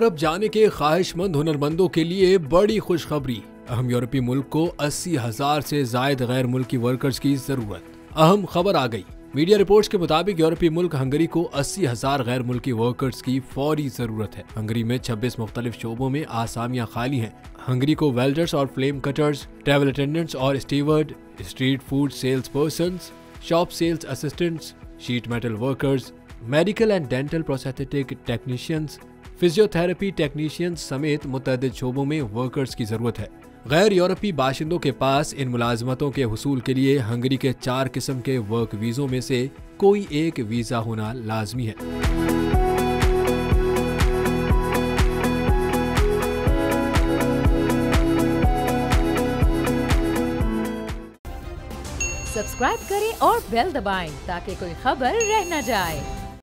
Europe जाने के ख्वाहिशमंद हुनरमंदों के लिए बड़ी खुशखबरी। अहम यूरोपीय मुल्क को 80,000 से जायद गैर मुल्की वर्कर्स की जरूरत। अहम खबर आ गई। मीडिया रिपोर्ट्स के मुताबिक यूरोपीय मुल्क हंगरी को 80,000 गैर मुल्की वर्कर्स की फौरी जरूरत है। हंगरी में 26 मुख्तलिफ शोबों में आसामियां खाली हैं। हंगरी को वेल्डर्स और फ्लेम कटर्स, ट्रैवल अटेंडेंट्स और steward, street food sales person, shop sales assistants, sheet metal workers, medical and dental prosthetic technicians, physiotherapy technicians समेत मुतअद्दिद शोबों में वर्कर्स की जरूरत है। गैर यूरोपीय बाशिंदों के पास इन मुलाजमतों के हुसूल के लिए हंगरी के 4 किस्म के वर्क वीजों में से कोई एक वीजा होना लाजमी है। सब्सक्राइब करें और बेल दबाएं ताकि कोई खबर रह न जाए।